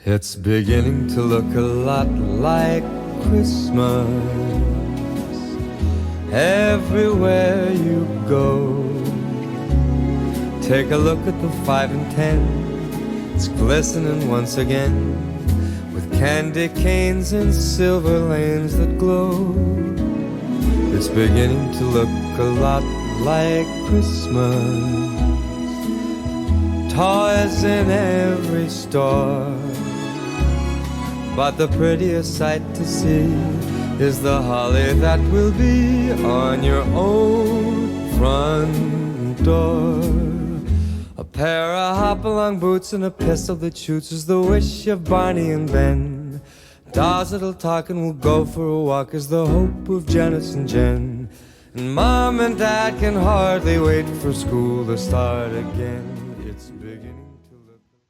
It's beginning to look a lot like Christmas everywhere you go. Take a look at the 5 and 10. It's glistening once again with candy canes and silver lanes that glow. It's beginning to look a lot like Christmas. Toys in every store, but the prettiest sight to see is the holly that will be on your own front door. A pair of hop-along boots and a pistol that shoots is the wish of Barney and Ben. Dolls that'll talk and will go for a walk is the hope of Janice and Jen. And Mom and Dad can hardly wait for school to start again.